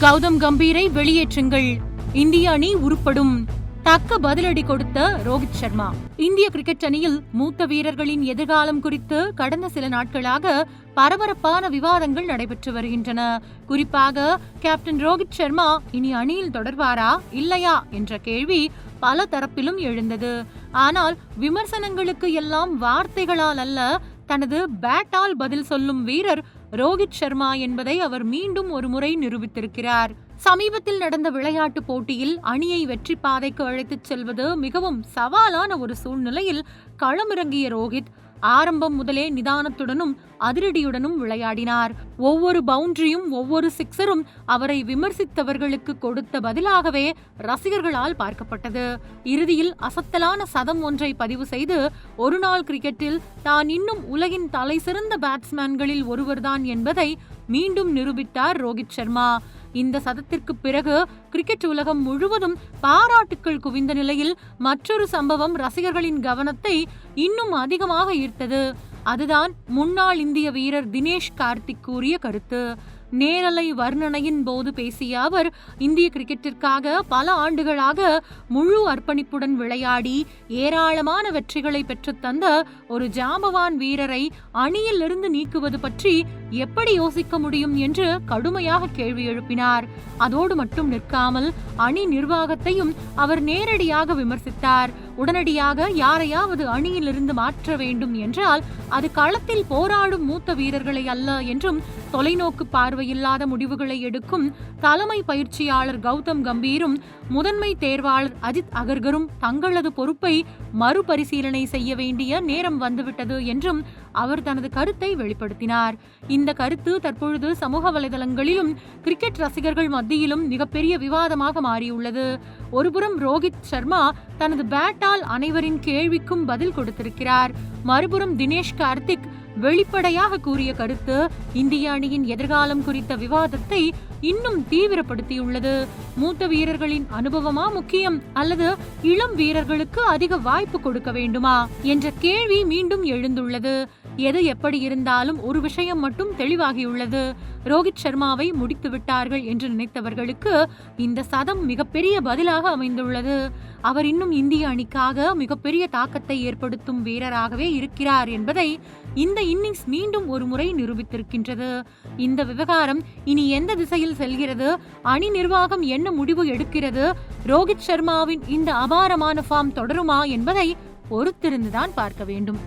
கௌதம் கம்பீரை வெளியேற்றுங்கள், இந்திய அணி உருப்படும். தக்க பதிலடி கொடுத்த ரோஹித் சர்மா. இந்திய கிரிக்கெட் அணியில் மூத்த வீரர்களின் எதிர்காலம் குறித்து கடந்த சில நாட்களாக பரபரப்பான விவாதங்கள் நடைபெற்று வருகின்றன. குறிப்பாக கேப்டன் ரோஹித் சர்மா இனி அணியில் தொடர்வாரா இல்லையா என்ற கேள்வி பல தரப்பிலும் எழுந்தது. ஆனால் விமர்சனங்களுக்கு எல்லாம் வார்த்தைகளால் அல்ல, தனது பேட்டால் பதில் சொல்லும் வீரர் ரோஹித் சர்மா என்பதை அவர் மீண்டும் ஒரு முறை நிரூபித்திருக்கிறார். சமீபத்தில் நடந்த விளையாட்டு போட்டியில் அணியை வெற்றி பாதைக்கு அழைத்துச் செல்வது மிகவும் சவாலான ஒரு சூழ்நிலையில் களமிறங்கிய ரோஹித் ஆரம்பம் முதலே நிதானத்துடனும் அதிரடியுடனும் விளையாடினார். ஒவ்வொரு பவுண்டரியும் ஒவ்வொரு சிக்ஸரும் அவரை விமர்சித்தவர்களுக்கு கொடுத்த பதிலாகவே ரசிகர்களால் பார்க்கப்பட்டது. இறுதியில் அசத்தலான சதம் ஒன்றை பதிவு செய்து ஒருநாள் கிரிக்கெட்டில் தான் இன்னும் உலகின் தலை சிறந்த பேட்ஸ்மேன்களில் ஒருவர்தான் என்பதை மீண்டும் நிரூபித்தார் ரோஹித் சர்மா. இந்த சதத்திற்கு பிறகு கிரிக்கெட் உலகம் முழுவதும் பாராட்டுக்கள் குவிந்த நிலையில் மற்றொரு சம்பவம் ரசிகர்களின் கவனத்தை இன்னும் அதிகமாக ஈர்த்தது. அதுதான் முன்னாள் இந்திய வீரர் தினேஷ் கார்த்திக் கூறிய கருத்து. நேரலை வர்ணனையின் போது பேசிய அவர், இந்திய கிரிக்கெட்டிற்காக பல ஆண்டுகளாக முழு அர்ப்பணிப்புடன் விளையாடி ஏராளமான வெற்றிகளை பெற்றுத்தந்த ஒரு ஜாம்பவான் வீரரை அணியில் இருந்து நீக்குவது பற்றி எப்படி யோசிக்க முடியும் என்று கடுமையாக கேள்வி எழுப்பினார். அதோடு மட்டும் நிற்காமல் அணி நிர்வாகத்தையும் அவர் நேரடியாக விமர்சித்தார். உடனடியாக யாரையாவது அணியிலிருந்து மாற்ற வேண்டும் என்றால் அது களத்தில் போராடும் மூத்த வீரர்களை அல்ல என்றும், தொலைநோக்கு பார்வையில்லாத முடிவுகளை எடுக்கும் தலைமை பயிற்சியாளர் கௌதம் கம்பீரும் முதன்மை தேர்வாளர் அஜித் அகர்கரும் தங்களது பொறுப்பை மறுபரிசீலனை செய்ய வேண்டிய நேரம் வந்துவிட்டது என்றும் அவர் தனது கருத்தை வெளிப்படுத்தினார். இந்த கருத்து தற்பொழுது சமூக வலைதளங்களிலும் கிரிக்கெட் ரசிகர்கள் மத்தியிலும் மிகப்பெரிய விவாதமாக மாறியுள்ளது. ஒருபுறம் ரோஹித் சர்மா தனது பேட்டால் அனைவரின் கேள்விக்கும் பதில் கொடுத்திருக்கிறார். மறுபுறம் தினேஷ் கார்த்திக் வெளிப்படையாக கூறிய கருத்து இந்திய அணியின் எதிர்காலம் குறித்த விவாதத்தை இன்னும் தீவிரப்படுத்தியுள்ளது. மூத்த வீரர்களின் அனுபவமா முக்கியம் அல்லது இளம் வீரர்களுக்கு அதிக வாய்ப்பு கொடுக்க வேண்டுமா என்ற கேள்வி மீண்டும் எழுந்துள்ளது. எது எப்படி இருந்தாலும் ஒரு விஷயம் மட்டும் தெளிவாகியுள்ளது. ரோஹித் சர்மாவை முடித்து விட்டார்கள் என்று நினைத்தவர்களுக்கு இந்த சதம் மிகப்பெரிய பதிலாக அமைந்துள்ளது. அவர் இன்னும் இந்திய அணிக்காக மிகப்பெரிய தாக்கத்தை ஏற்படுத்தும் வீரராகவே இருக்கிறார் என்பதை இந்த இன்னிங்ஸ் மீண்டும் ஒரு முறை நிரூபித்திருக்கின்றது. இந்த விவகாரம் இனி எந்த திசையில் செல்கிறது, அணி நிர்வாகம் என்ன முடிவு எடுக்கிறது, ரோஹித் சர்மாவின் இந்த அபாரமான ஃபார்ம் தொடருமா என்பதை பொறுத்திருந்துதான் பார்க்க வேண்டும்.